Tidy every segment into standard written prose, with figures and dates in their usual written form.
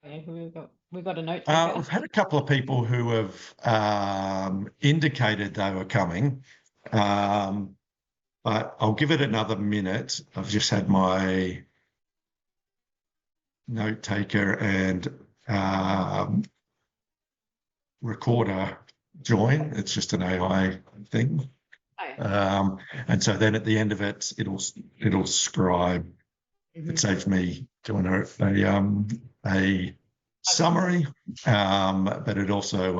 Okay, we've got a note taker. We've had a couple of people who have indicated they were coming, but I'll give it another minute. I've just had my note taker and recorder join. It's just an AI thing. And so then at the end of it, it'll scribe. It saves me doing a summary, but it also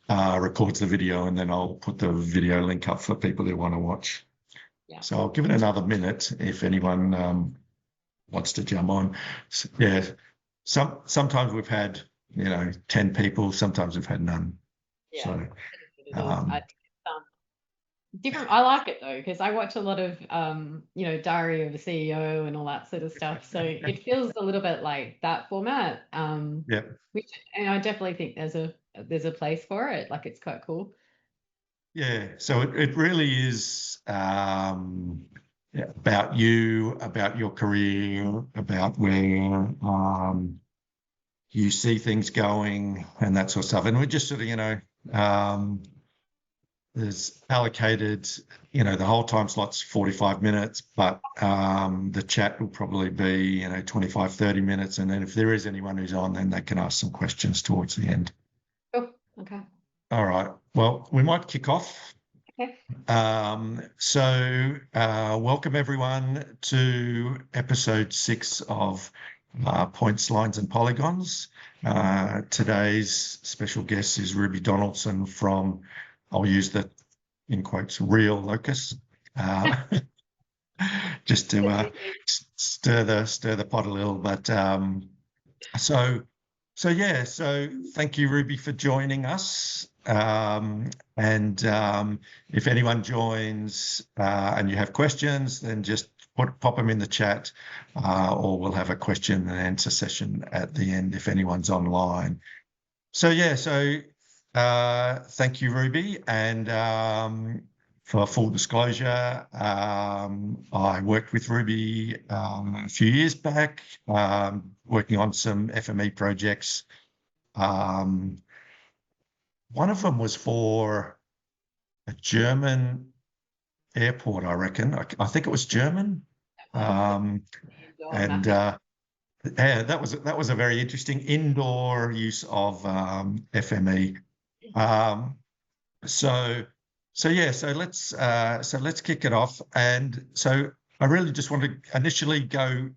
records the video, and then I'll put the video link up for people who want to watch. Yeah. So I'll give it another minute if anyone wants to jump on. Yeah, sometimes we've had 10 people, sometimes we've had none. Yeah. So I think it's different. I like it though, because I watch a lot of Diary of a CEO and all that sort of stuff. So it feels a little bit like that format. yeah. Which, and I definitely think there's a place for it. Like, it's quite cool. Yeah, so it really is about you, about your career, about where you see things going and that sort of stuff. And we're just sort of, there's allocated, the whole time slot's 45 minutes, but the chat will probably be, 25, 30 minutes. And then if there is anyone who's on, then they can ask some questions towards the end. Oh, okay. All right. Well, we might kick off. Okay. Welcome everyone to episode 6 of Points, Lines and Polygons. Today's special guest is Ruby Donaldson from, I'll use the, in quotes, real Locus, just to stir the pot a little. But so thank you, Ruby, for joining us. And if anyone joins and you have questions, then just pop them in the chat, or we'll have a question and answer session at the end if anyone's online. Thank you, Ruby. And for full disclosure, I worked with Ruby a few years back, working on some FME projects. One of them was for a German airport, I reckon. I think it was German. Yeah, that was a very interesting indoor use of FME. So let's kick it off. And so I really just want to initially go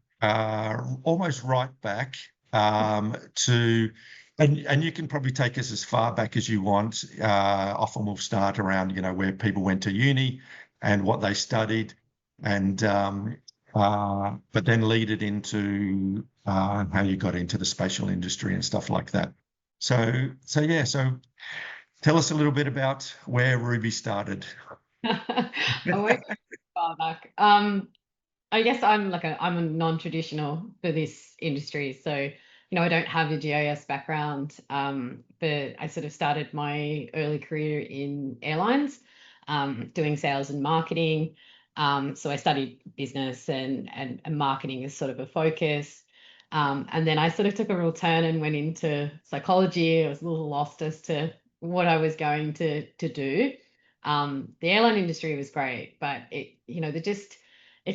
almost right back to, and you can probably take us as far back as you want. Often we'll start around where people went to uni and what they studied, and but then lead it into how you got into the spatial industry and stuff like that. So tell us a little bit about where Ruby started. I won't go far back. I guess I'm a non-traditional for this industry. So, I don't have a GIS background, but I sort of started my early career in airlines, doing sales and marketing. So I studied business and marketing as sort of a focus. And then I sort of took a real turn and went into psychology. I was a little lost as to what I was going to do. The airline industry was great, but it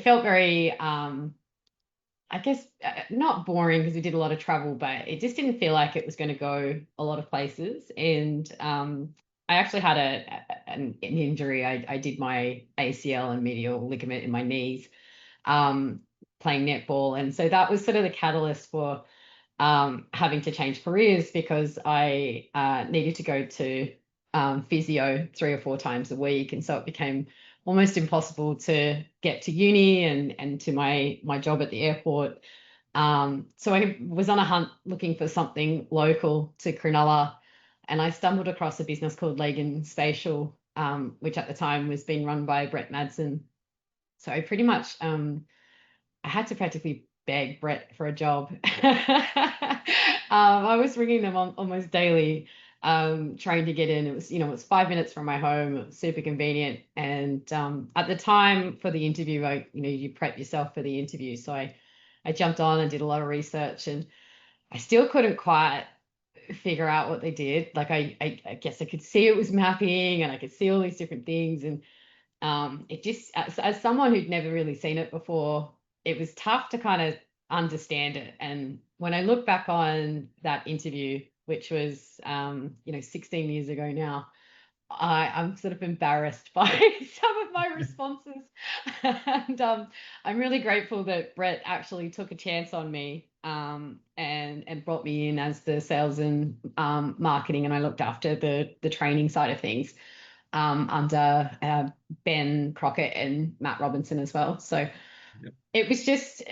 felt very, I guess, not boring because we did a lot of travel, but it just didn't feel like it was going to go a lot of places. And I actually had an injury. I did my ACL and medial ligament in my knees, playing netball. And so that was sort of the catalyst for having to change careers, because I needed to go to physio 3 or 4 times a week. And so it became almost impossible to get to uni and to my job at the airport. So I was on a hunt looking for something local to Cronulla, and I stumbled across a business called Leggins Spatial, which at the time was being run by Brett Madsen. So I pretty much, I had to practically beg Brett for a job. I was ringing them almost daily, trying to get in. It was 5 minutes from my home. It was super convenient. And at the time for the interview, you prep yourself for the interview. So I jumped on and did a lot of research, and I still couldn't quite figure out what they did. Like I guess I could see it was mapping and I could see all these different things. And it just, as someone who'd never really seen it before, it was tough to kind of understand it. And when I look back on that interview, which was, 16 years ago now, I'm sort of embarrassed by some of my responses. And I'm really grateful that Brett actually took a chance on me, and brought me in as the sales and marketing, and I looked after the training side of things, under Ben Crockett and Matt Robinson as well. So Yep. it was just,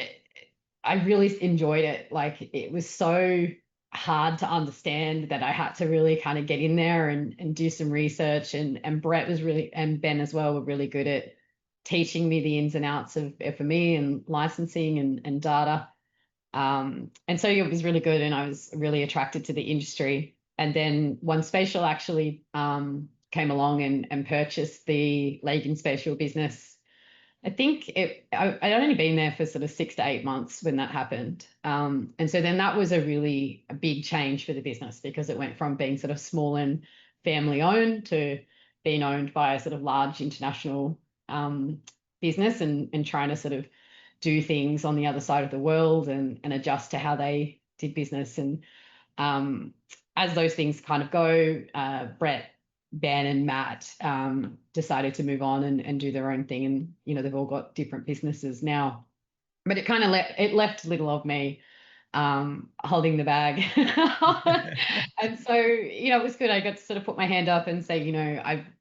I really enjoyed it. Like, it was so hard to understand that I had to really kind of get in there and do some research, and Brett was really, and Ben as well, were really good at teaching me the ins and outs of FME and licensing and data. And so it was really good, and I was really attracted to the industry. And then One Spatial actually came along and purchased the Leggins Spatial business. I think I'd only been there for sort of 6 to 8 months when that happened. And so then that was a big change for the business, because it went from being sort of small and family owned to being owned by a sort of large international business, and trying to sort of do things on the other side of the world, and adjust to how they did business. And as those things kind of go, Brett, Ben, and Matt decided to move on and do their own thing, and they've all got different businesses now. But it kind of left little of me holding the bag. And so it was good. I got to sort of put my hand up and say,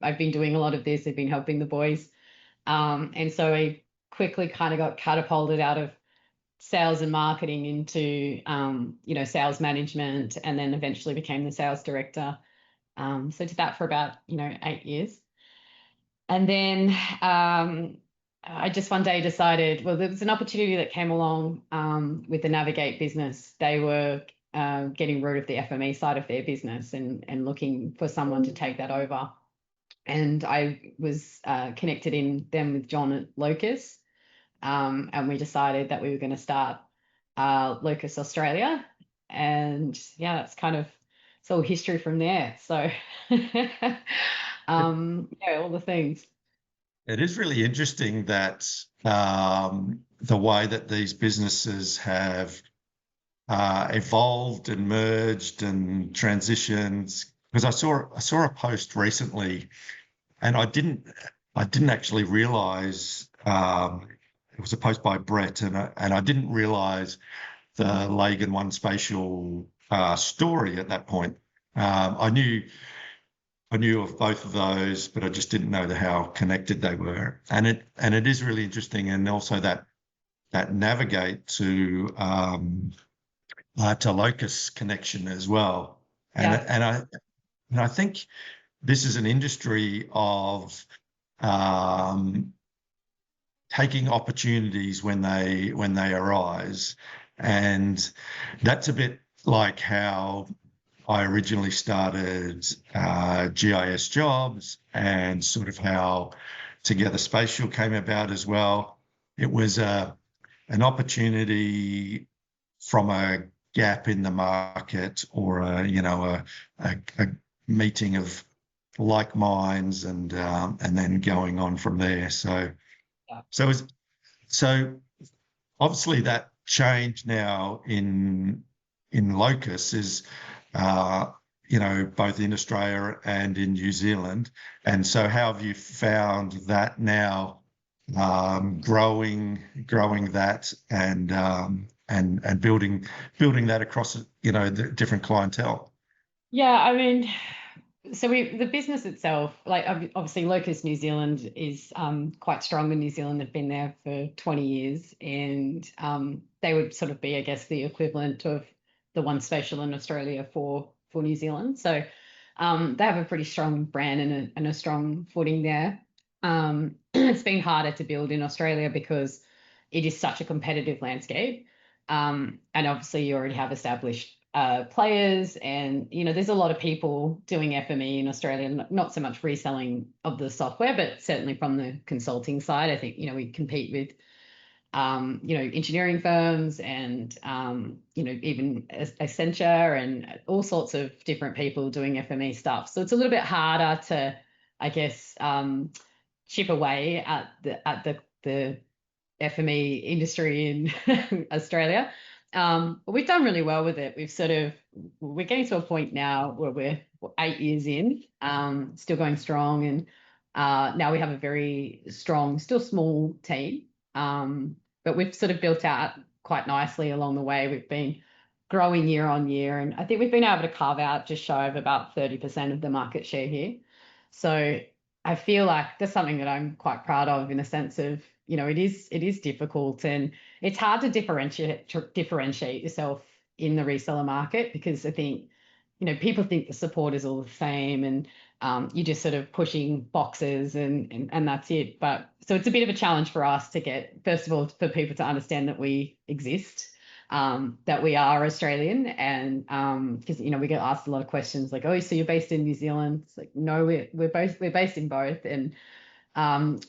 I've been doing a lot of this. I've been helping the boys, and so I quickly kind of got catapulted out of sales and marketing into sales management, and then eventually became the sales director. So did that for about 8 years. And then I just one day decided, well, there was an opportunity that came along with the Navigate business. They were getting rid of the FME side of their business, and looking for someone to take that over. And I was connected in them with John at Locus, and we decided that we were going to start Locus Australia. And yeah, that's kind of, it's all history from there. So yeah, all the things. It is really interesting that the way that these businesses have evolved and merged and transitioned. Because I saw a post recently, and I didn't actually realise it was a post by Brett, and I didn't realise the Leggins One Spatial story at that point. I knew of both of those, but I just didn't know how connected they were. And it is really interesting, and also that Navigate to Locus connection as well. And Yeah. and I think this is an industry of taking opportunities when they arise, and that's a bit like how I originally started GIS jobs, and sort of how Together Spatial came about as well. It was an opportunity from a gap in the market, or a meeting of like minds, and then going on from there. So Yeah. so obviously that change now in Locus is both in Australia and in New Zealand. And so how have you found that now, growing that, and building that across the different clientele? Yeah, I mean, so the business itself, like obviously Locus New Zealand is quite strong in New Zealand. They've been there for 20 years, and they would sort of be, I guess, the equivalent of the One Spatial in Australia for New Zealand. So they have a pretty strong brand and a strong footing there. It's been harder to build in Australia because it is such a competitive landscape. And obviously you already have established players, and there's a lot of people doing FME in Australia, not so much reselling of the software, but certainly from the consulting side. I think we compete with engineering firms and, even Accenture and all sorts of different people doing FME stuff. So it's a little bit harder to, I guess, chip away at the FME industry in Australia. But we've done really well with it. We're getting to a point now where we're 8 years in, still going strong. And now we have a very strong, still small team. But we've sort of built out quite nicely along the way. We've been growing year on year. And I think we've been able to carve out just shy of about 30% of the market share here. So I feel like that's something that I'm quite proud of, in a sense of, it is difficult, and it's hard to differentiate yourself in the reseller market, because I think, people think the support is all the same, and you're just sort of pushing boxes and that's it. But so it's a bit of a challenge for us to get, first of all, for people to understand that we exist, that we are Australian, and because we get asked a lot of questions like, oh, so you're based in New Zealand? It's like, no, we're based in both, and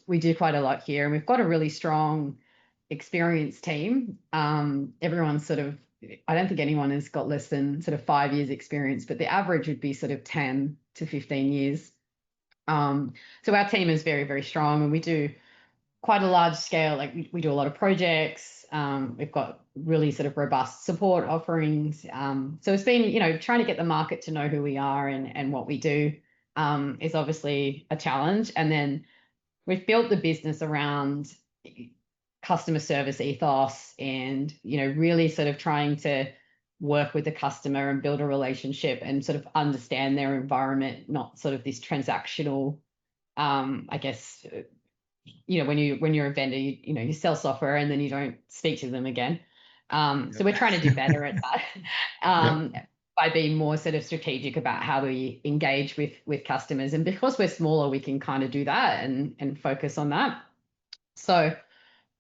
we do quite a lot here, and we've got a really strong, experienced team. Everyone's sort of, I don't think anyone has got less than sort of 5 years experience, but the average would be sort of 10 to 15 years. So our team is very, very strong, and we do quite a large scale, like we do a lot of projects. We've got really sort of robust support offerings. So it's been, trying to get the market to know who we are and what we do is obviously a challenge. And then we've built the business around customer service ethos and, really sort of trying to work with the customer and build a relationship and sort of understand their environment, not sort of this transactional, I guess, when you're a vendor, you sell software and then you don't speak to them again. So we're trying to do better at that. By being more sort of strategic about how we engage with customers. And because we're smaller, we can kind of do that and focus on that. So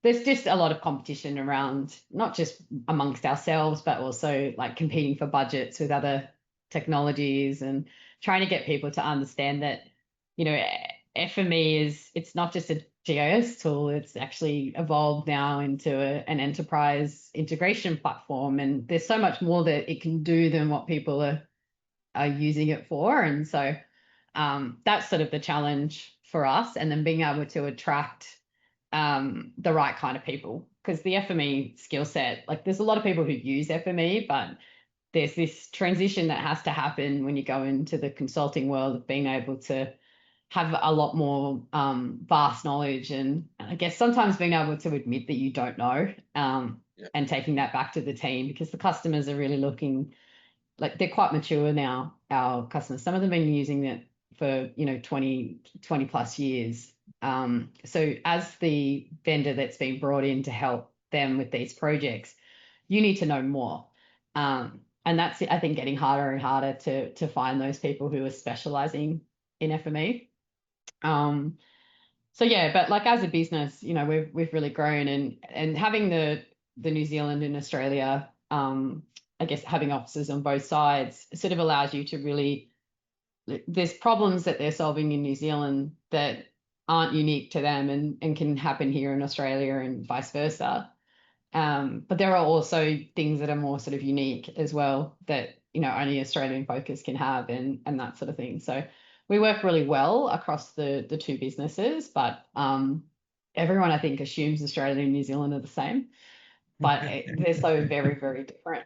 there's just a lot of competition around, not just amongst ourselves, but also like competing for budgets with other technologies and trying to get people to understand that, FME it's not just a GIS tool, it's actually evolved now into an enterprise integration platform. And there's so much more that it can do than what people are using it for. And so that's sort of the challenge for us. And then being able to attract the right kind of people, because the FME skill set, like there's a lot of people who use FME, but there's this transition that has to happen when you go into the consulting world of being able to have a lot more vast knowledge, and I guess sometimes being able to admit that you don't know, and taking that back to the team, because the customers are really looking, like they're quite mature now, our customers. Some of them have been using it for 20 plus years. So as the vendor that's been brought in to help them with these projects, you need to know more. And that's, I think, getting harder and harder to find those people who are specializing in FME. So yeah, but like as a business, we've really grown, and having the New Zealand and Australia, I guess having offices on both sides sort of allows you to really, there's problems that they're solving in New Zealand that aren't unique to them and can happen here in Australia and vice versa. But there are also things that are more sort of unique as well that, only Australian focus can have, and that sort of thing. So we work really well across the two businesses, but everyone, I think, assumes Australia and New Zealand are the same, but they're so very, very different.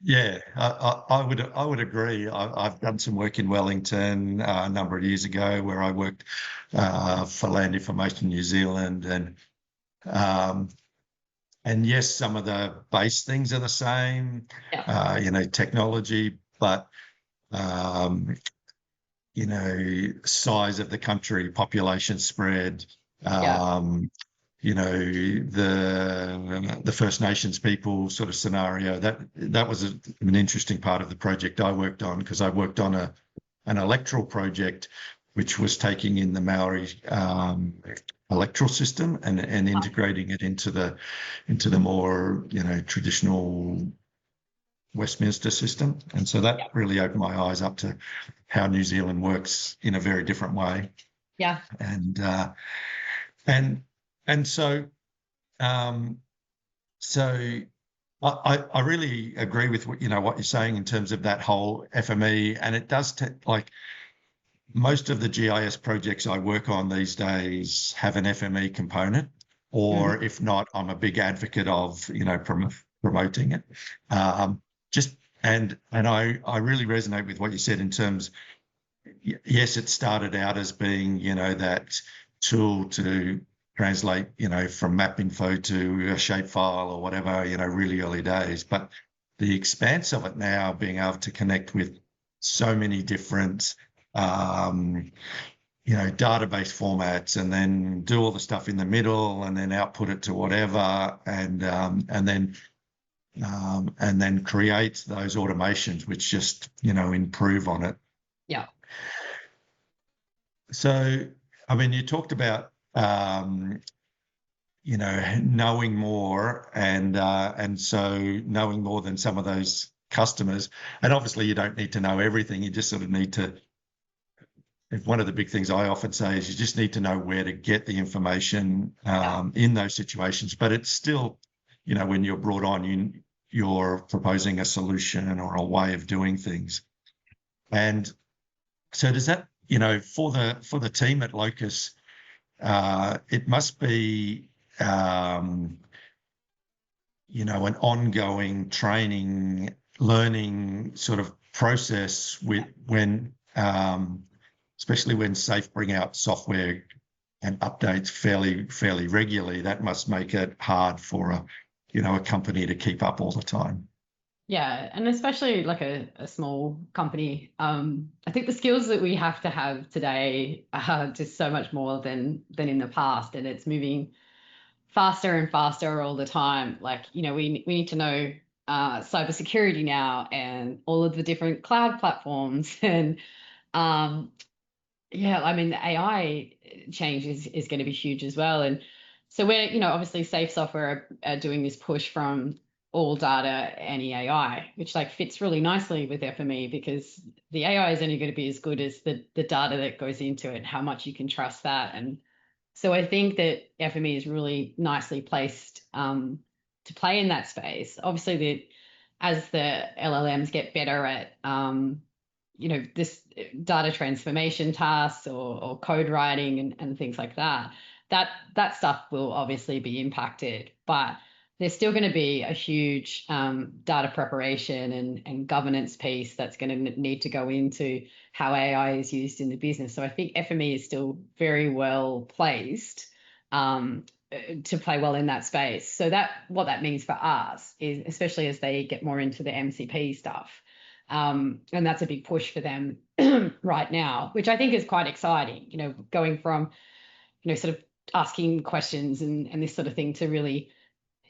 Yeah, I would agree. I've done some work in Wellington a number of years ago, where I worked for Land Information New Zealand, and yes, some of the base things are the same, technology, but size of the country, population spread, the First Nations people sort of scenario. That was an interesting part of the project I worked on, because I worked on an electoral project which was taking in the Maori electoral system and integrating it into the more traditional Westminster system. And so that really opened my eyes up to how New Zealand works in a very different way. Yeah. And so So I really agree with what you're saying in terms of that whole FME, and it does like most of the GIS projects I work on these days have an FME component, or if not, I'm a big advocate of promoting it. Just and I really resonate with what you said in terms. Yes, it started out as being that tool to translate from map info to a shapefile or whatever really early days, but the expanse of it now, being able to connect with so many different database formats, and then do all the stuff in the middle, and then output it to whatever, and then create those automations which just improve on it. Yeah. So, I mean, you talked about knowing more, and so knowing more than some of those customers, and obviously you don't need to know everything. You just sort of need to. One of the big things I often say is you just need to know where to get the information in those situations. But it's still, when you're brought on, you're proposing a solution or a way of doing things. And so does that, for the team at Locus, it must be, an ongoing training, learning sort of process especially when SAFE bring out software and updates fairly regularly. That must make it hard for a company to keep up all the time. Yeah, and especially like a small company. I think the skills that we have to have today are just so much more than in the past, and it's moving faster and faster all the time. Like, we need to know cybersecurity now and all of the different cloud platforms and yeah, I mean, the AI change is going to be huge as well. And so we're, obviously Safe Software are doing this push from all data, any AI, which like fits really nicely with FME, because the AI is only going to be as good as the data that goes into it, how much you can trust that. And so I think that FME is really nicely placed to play in that space. Obviously, as the LLMs get better at this data transformation tasks or code writing and things like that, that stuff will obviously be impacted. But there's still going to be a huge data preparation and governance piece that's going to need to go into how AI is used in the business. So I think FME is still very well placed to play well in that space. So what that means for us is, especially as they get more into the MCP stuff, and that's a big push for them right now, which I think is quite exciting, going from, sort of asking questions and this sort of thing to really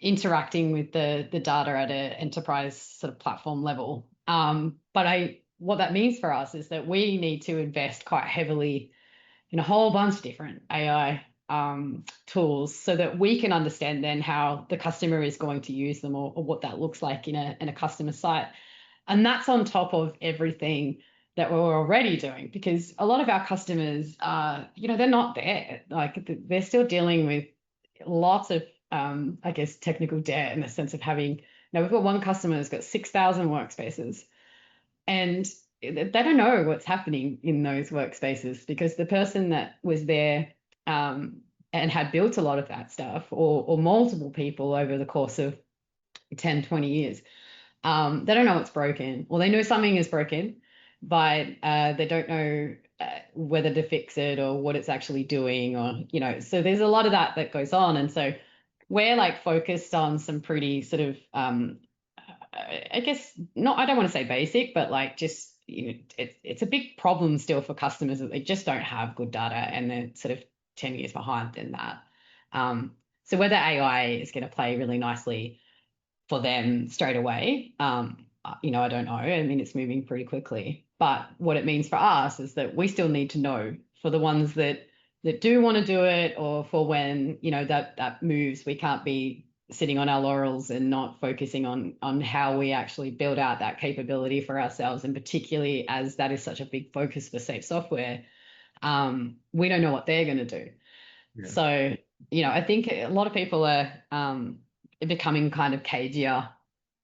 interacting with the data at an enterprise sort of platform level. But what that means for us is that we need to invest quite heavily in a whole bunch of different AI tools so that we can understand then how the customer is going to use them, or what that looks like in a customer site. And that's on top of everything that we're already doing, because a lot of our customers, they're not there. Like, they're still dealing with lots of, I guess, technical debt, in the sense of having, we've got one customer who's got 6,000 workspaces, and they don't know what's happening in those workspaces, because the person that was there and had built a lot of that stuff, or multiple people over the course of 10, 20 years, they don't know what's broken. Well, they know something is broken, but they don't know whether to fix it or what it's actually doing, or, so there's a lot of that goes on. And so we're like focused on some pretty sort of, I guess, I don't want to say basic, but like just, it's a big problem still for customers that they just don't have good data, and they're sort of 10 years behind in that. So whether AI is going to play really nicely for them straight away, I don't know. I mean, it's moving pretty quickly. But what it means for us is that we still need to know, for the ones that do want to do it, or for when, that moves, we can't be sitting on our laurels and not focusing on how we actually build out that capability for ourselves. And particularly as that is such a big focus for Safe Software, we don't know what they're going to do. Yeah. So I think a lot of people are becoming kind of cagier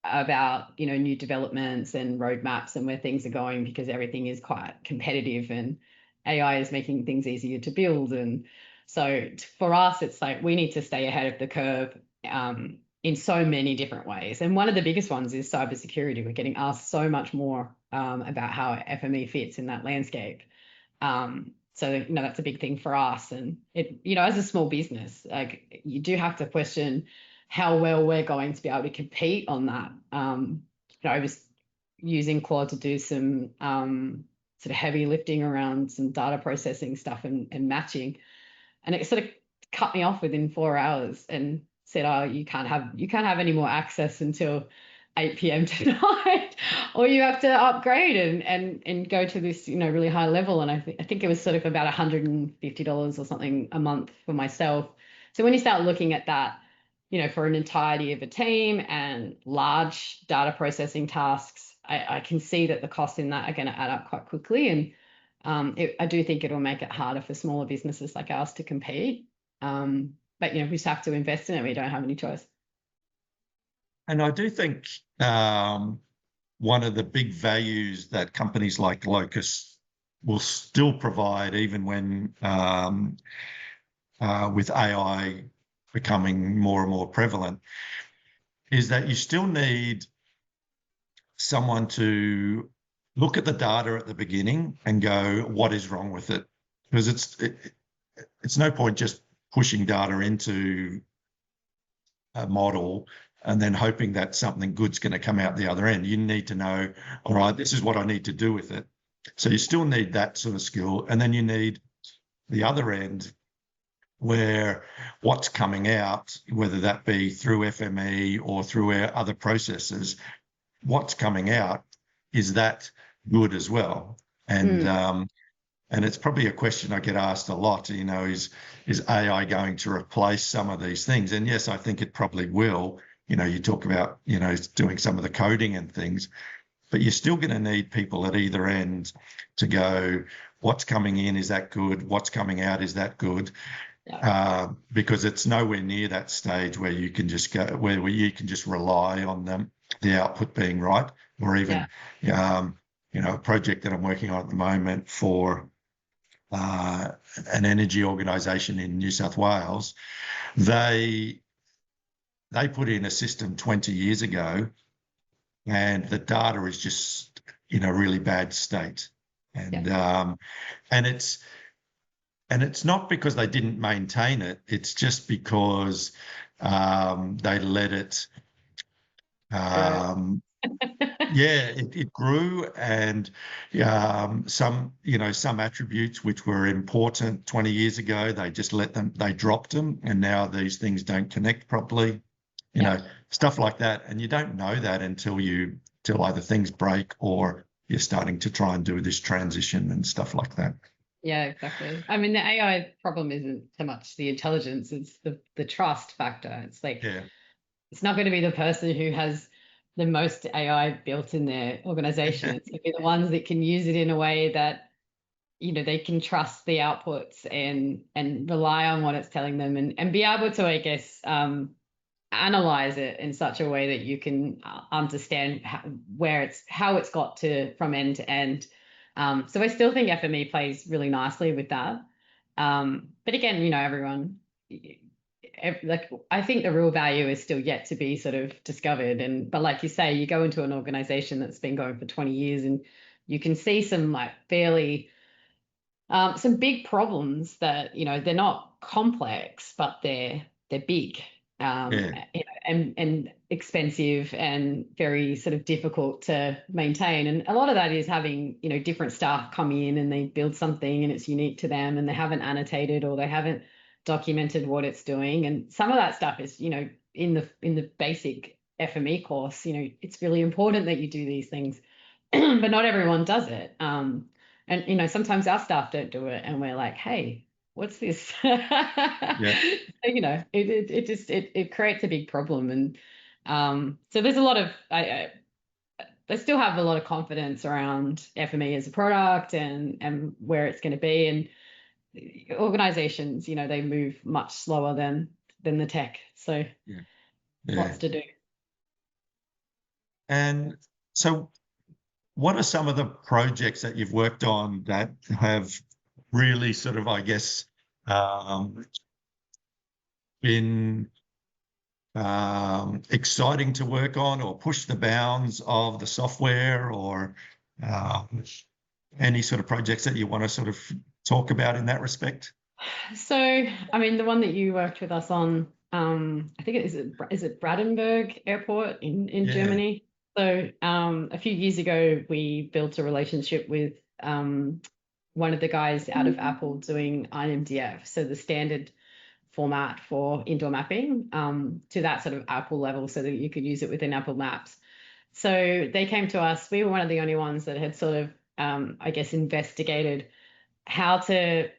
about, new developments and roadmaps and where things are going, because everything is quite competitive and AI is making things easier to build. And so for us, it's like we need to stay ahead of the curve in so many different ways. And one of the biggest ones is cybersecurity. We're getting asked so much more about how FME fits in that landscape. So, that's a big thing for us. And as a small business, like, you do have to question how well we're going to be able to compete on that. I was using Claude to do some sort of heavy lifting around some data processing stuff and matching, and it sort of cut me off within 4 hours and said, "Oh, you can't have any more access until 8 p.m. tonight, or you have to upgrade and go to this, really high level." And I think it was sort of about $150 or something a month for myself. So when you start looking at that, for an entirety of a team and large data processing tasks, I can see that the costs in that are going to add up quite quickly. And I do think it'll make it harder for smaller businesses like ours to compete. But we just have to invest in it. We don't have any choice. And I do think one of the big values that companies like Locus will still provide, even when with AI becoming more and more prevalent, is that you still need someone to look at the data at the beginning and go, what is wrong with it? Because it's no point just pushing data into a model and then hoping that something good's going to come out the other end. You need to know, all right, this is what I need to do with it. So you still need that sort of skill. And then you need the other end, where what's coming out, whether that be through FME or through our other processes, what's coming out, is that good as well? And it's probably a question I get asked a lot, is AI going to replace some of these things? And yes, I think it probably will. You talk about, doing some of the coding and things, but you're still going to need people at either end to go, what's coming in, is that good? What's coming out, is that good? Yeah. Because it's nowhere near that stage where you can just go, where you can just rely on the output being right, or even, a project that I'm working on at the moment for an energy organisation in New South Wales. They put in a system 20 years ago, and the data is just in a really bad state, and it's not because they didn't maintain it. It's just because they let it. It grew, and some attributes which were important 20 years ago, they just they dropped them, and now these things don't connect properly, stuff like that. And you don't know that until either things break or you're starting to try and do this transition and stuff like that. Yeah, exactly. I mean, the AI problem isn't so much the intelligence, it's the trust factor. It's like, it's not going to be the person who has the most AI built in their organization. It's going to be the ones that can use it in a way that, they can trust the outputs and rely on what it's telling them, and be able to, I guess, analyze it in such a way that you can understand how it's got to from end to end. So I still think FME plays really nicely with that. But again, everyone, like, I think the real value is still yet to be sort of discovered. But like you say, you go into an organization that's been going for 20 years and you can see some like fairly some big problems that, they're not complex, but they're big, and expensive and very sort of difficult to maintain. And a lot of that is having, different staff come in and they build something and it's unique to them, and they haven't annotated or they haven't documented what it's doing. And some of that stuff is, in the basic FME course, it's really important that you do these things, but not everyone does it. And sometimes our staff don't do it, and we're like, hey, what's this? So, it creates a big problem. And so there's a lot of, I still have a lot of confidence around FME as a product and where it's going to be. And organizations, they move much slower than the tech. So Yeah. lots to do. And so what are some of the projects that you've worked on that have really sort of, I guess, been exciting to work on, or push the bounds of the software, or any sort of projects that you want to sort of talk about in that respect? So, I mean, the one that you worked with us on, I think is it Brandenburg Airport in Yeah. Germany. So, a few years ago, we built a relationship with one of the guys out of Apple doing IMDF, so the standard format for indoor mapping, to that sort of Apple level, so that you could use it within Apple Maps. So they came to us. We were one of the only ones that had sort of, I guess, investigated how to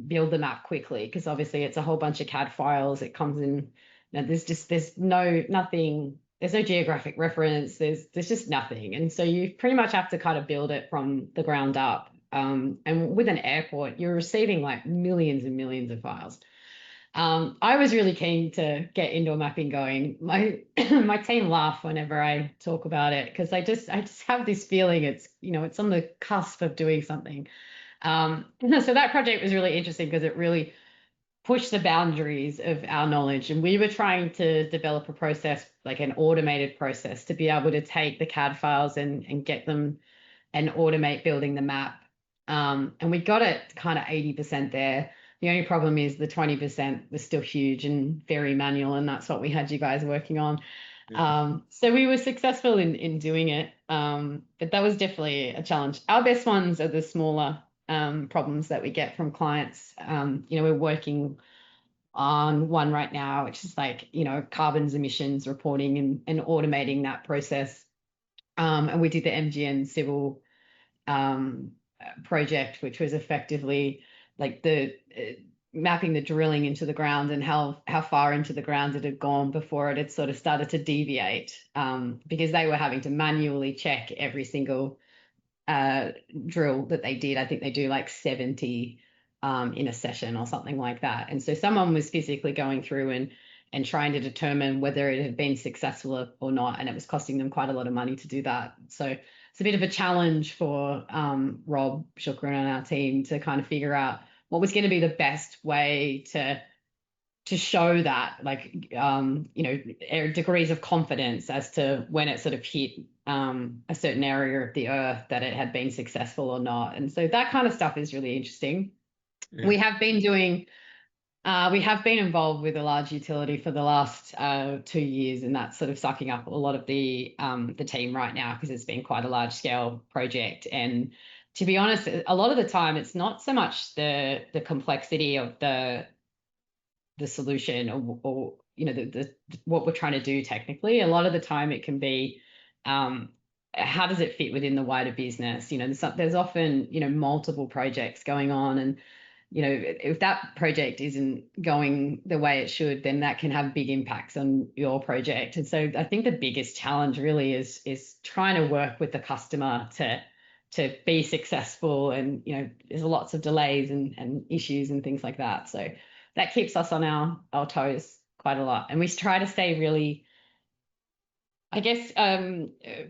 build the map quickly, because obviously it's a whole bunch of CAD files. It comes in, there's nothing, there's no geographic reference, there's just nothing. And so you pretty much have to kind of build it from the ground up. And with an airport, you're receiving like millions and millions of files. I was really keen to get indoor mapping going. My my team laugh whenever I talk about it, because I just have this feeling it's on the cusp of doing something. So that project was really interesting because it really pushed the boundaries of our knowledge. And we were trying to develop a process, like an automated process, to be able to take the CAD files and get them and automate building the map. And we got it kind of 80% there. The only problem is the 20% was still huge and very manual, and that's what we had you guys working on. So we were successful in doing it, but that was definitely a challenge. Our best ones are the smaller problems that we get from clients. We're working on one right now, which is like, carbon emissions reporting and automating that process. And we did the MGN civil project, which was effectively like the mapping the drilling into the ground and how far into the ground it had gone before it had sort of started to deviate, because they were having to manually check every single drill that they did. I think they do like 70 in a session or something like that. And so someone was physically going through and trying to determine whether it had been successful or not, and it was costing them quite a lot of money to do that. So it's a bit of a challenge for Rob Shukran and our team to kind of figure out what was going to be the best way to show that, like, degrees of confidence as to when it sort of hit a certain area of the earth that it had been successful or not. And so that kind of stuff is really interesting. Yeah. We have been involved with a large utility for the last 2 years, and that's sort of sucking up a lot of the team right now, because it's been quite a large scale project. And to be honest, a lot of the time it's not so much the complexity of the solution or the what we're trying to do technically. A lot of the time it can be how does it fit within the wider business. There's often multiple projects going on, and if that project isn't going the way it should, then that can have big impacts on your project. And so I think the biggest challenge really is trying to work with the customer to be successful. And there's lots of delays and issues and things like that. So that keeps us on our toes quite a lot. And we try to stay really, I guess,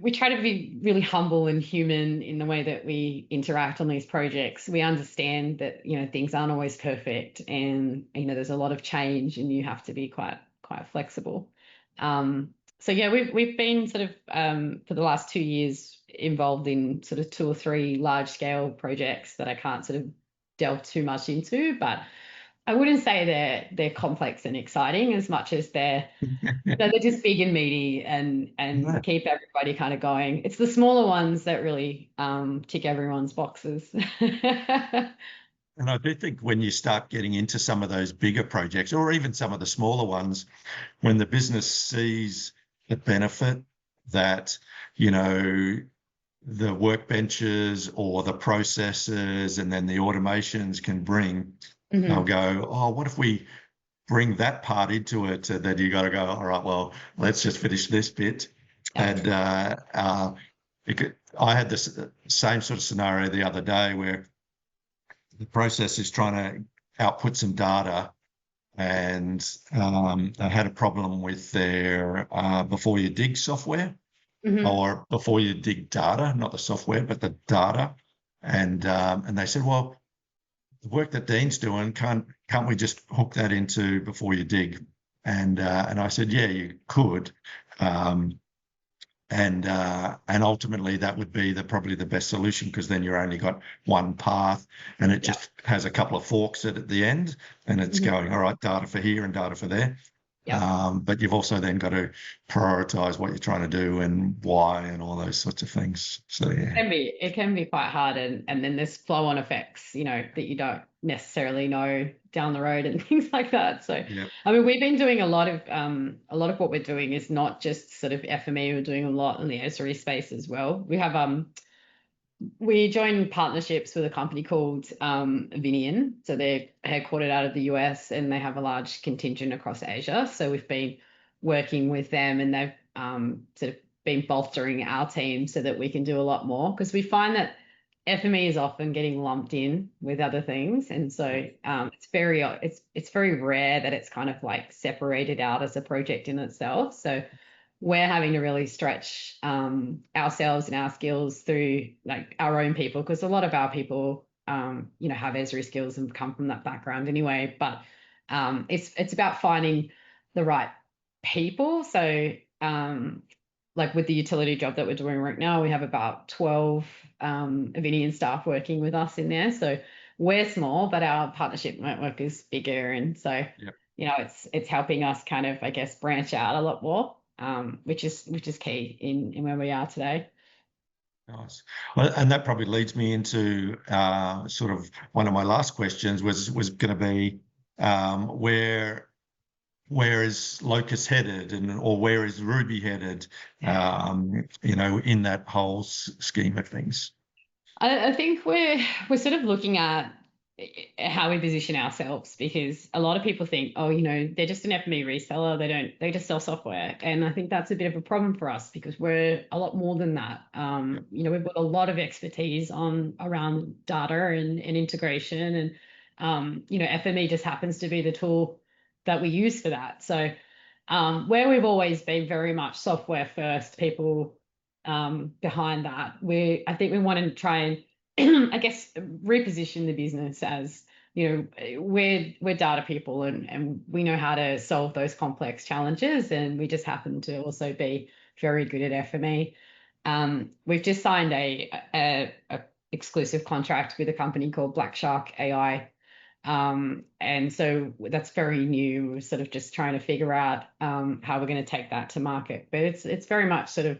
we try to be really humble and human in the way that we interact on these projects. We understand that things aren't always perfect, and there's a lot of change, and you have to be quite flexible. So yeah, we've been sort of for the last 2 years involved in sort of 2 or 3 large scale projects that I can't sort of delve too much into, but I wouldn't say they're complex and exciting as much as they're just big and meaty and Yeah. keep everybody kind of going. It's the smaller ones that really tick everyone's boxes. And I do think when you start getting into some of those bigger projects, or even some of the smaller ones, when the business sees the benefit that, the workbenches or the processes and then the automations can bring, they'll go, oh, what if we bring that part into it? Then you got to go, all right, well, let's just finish this bit. And I had this same sort of scenario the other day where the process is trying to output some data, and they had a problem with their before you dig software, or before you dig data, not the software, but the data. And they said, well, the work that Dean's doing, can't we just hook that into before you dig? And I said, yeah, you could. And ultimately that would be probably the best solution, because then you're only got one path, and it just has a couple of forks at the end, and it's going, all right, data for here and data for there. But you've also then got to prioritize what you're trying to do and why and all those sorts of things. So yeah, it can be quite hard, and then there's flow-on effects, that you don't necessarily know down the road and things like that. So I mean, we've been doing a lot of what we're doing is not just sort of FME. We're doing a lot in the Esri space as well. We joined partnerships with a company called Vinian. So they're headquartered out of the US, and they have a large contingent across Asia. So we've been working with them, and they've sort of been bolstering our team so that we can do a lot more, because we find that FME is often getting lumped in with other things. And so it's very rare that it's kind of like separated out as a project in itself. So we're having to really stretch ourselves and our skills through like our own people, because a lot of our people, have Esri skills and come from that background anyway. But it's about finding the right people. So like with the utility job that we're doing right now, we have about 12 Avinian staff working with us in there. So we're small, but our partnership network is bigger, and so it's helping us kind of, I guess, branch out a lot more. Which is key in where we are today. Nice. Well, and that probably leads me into sort of one of my last questions was going to be where is Locus headed, or where is Ruby headed, in that whole scheme of things? I think we're sort of looking at how we position ourselves, because a lot of people think, oh, they're just an FME reseller. They just sell software. And I think that's a bit of a problem for us, because we're a lot more than that. We've got a lot of expertise around data and integration, and FME just happens to be the tool that we use for that. So where we've always been very much software first, people behind that, I think we want to try and I guess reposition the business as, we're data people, and we know how to solve those complex challenges, and we just happen to also be very good at FME. We've just signed a exclusive contract with a company called Black Shark AI. And so that's very new. We're sort of just trying to figure out how we're going to take that to market. But it's very much sort of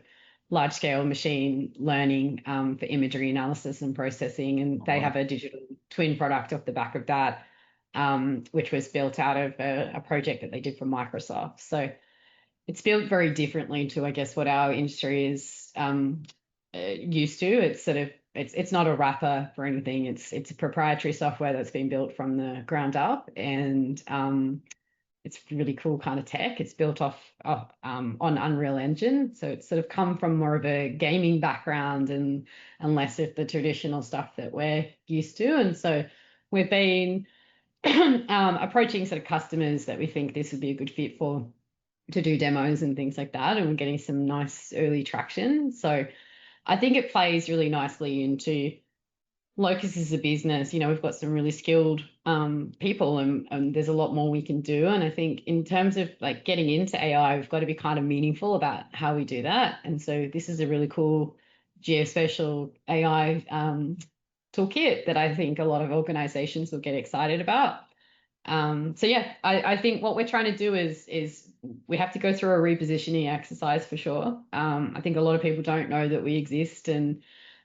large scale machine learning for imagery analysis and processing. And they have a digital twin product off the back of that, which was built out of a project that they did for Microsoft. So it's built very differently to, I guess, what our industry is used to. It's sort of, it's not a wrapper for anything. It's a proprietary software that's been built from the ground up, and it's really cool kind of tech. It's built on Unreal Engine, so it's sort of come from more of a gaming background and less of the traditional stuff that we're used to. And so we've been approaching sort of customers that we think this would be a good fit for, to do demos and things like that, and we're getting some nice early traction. So I think it plays really nicely into Locus as a business. We've got some really skilled people, and there's a lot more we can do. And I think in terms of like getting into AI, we've got to be kind of meaningful about how we do that. And so this is a really cool geospatial AI toolkit that I think a lot of organizations will get excited about. So yeah, I think what we're trying to do is we have to go through a repositioning exercise for sure. I think a lot of people don't know that we exist, and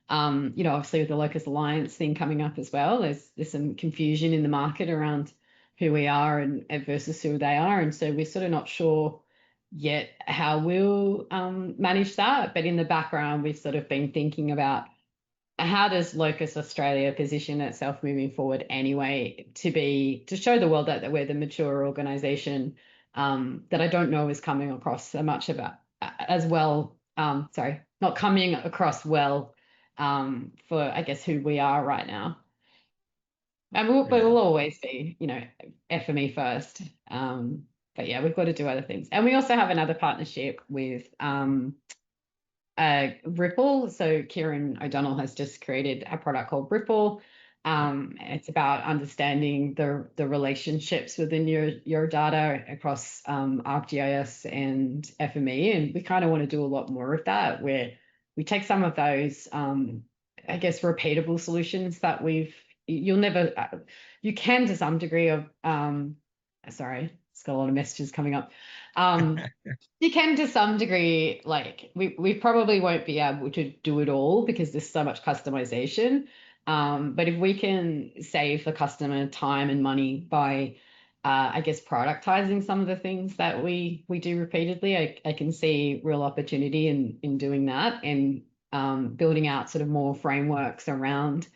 obviously with the Locus Alliance thing coming up as well, there's some confusion in the market around who we are and versus who they are, and so we're sort of not sure yet how we'll manage that. But in the background, we've sort of been thinking about how does Locus Australia position itself moving forward anyway, to show the world that we're the mature organisation that I don't know is coming across so much about as well. Not coming across well for, I guess, who we are right now. And but Yeah. we'll always be, FME first. But yeah, we've got to do other things. And we also have another partnership with Ripple. So Kieran O'Donnell has just created a product called Ripple. It's about understanding the relationships within your data across ArcGIS and FME, and we kind of want to do a lot more of that, where we take some of those, I guess, repeatable solutions that you can to some degree of, sorry, it's got a lot of messages coming up. You can to some degree, like we probably won't be able to do it all because there's so much customization. But if we can save the customer time and money by, I guess, productizing some of the things that we do repeatedly, I can see real opportunity in doing that, and building out sort of more frameworks around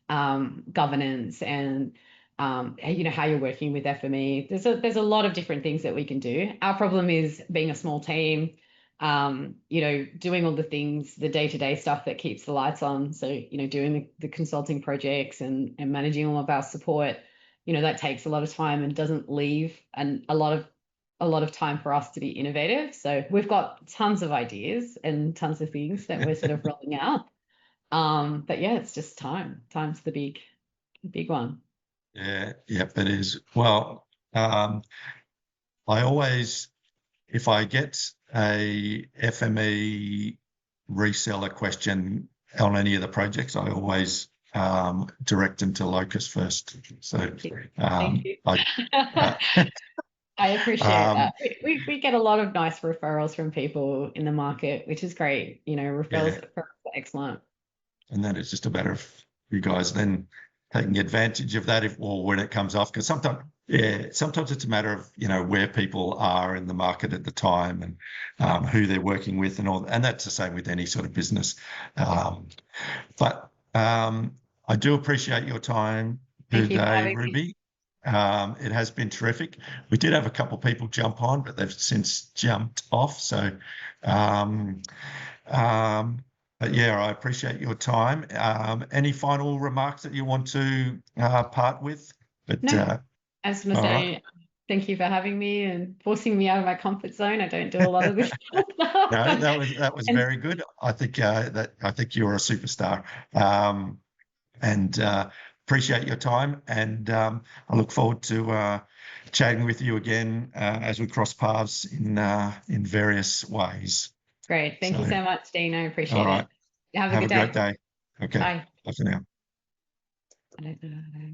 governance and how you're working with FME. There's a lot of different things that we can do. Our problem is being a small team, doing all the things, the day-to-day stuff that keeps the lights on. So, doing the consulting projects and managing all of our support, that takes a lot of time and doesn't leave a lot of time for us to be innovative. So we've got tons of ideas and tons of things that we're sort of rolling out. But yeah, it's just time. Time's the big one. Yeah, yep, it is. Well, I always, if I get a FME reseller question on any of the projects, I always direct them to Locus first. So Thank you. Thank you. uh, I appreciate um, that. We get a lot of nice referrals from people in the market, which is great. yeah, Referrals are excellent. and then it's just a matter of you guys then taking advantage of that or when it comes off. Because sometimes it's a matter of where people are in the market at the time and who they're working with and all, and that's the same with any sort of business. But I do appreciate your time Thank you for today, having me. Ruby. It has been terrific. We did have a couple of people jump on, but they've since jumped off. So, but yeah, I appreciate your time. Any final remarks that you want to part with? But No, I was going to all right. say thank you for having me and forcing me out of my comfort zone. I don't do a lot of this No, stuff. that was And very good. I think I think you're a superstar, and appreciate your time. And I look forward to chatting with you again as we cross paths in various ways. great. Thank you So, so much, Dean. I all appreciate it. right. Have a Have good a great day. day. Okay. Bye. Bye for now. I don't know.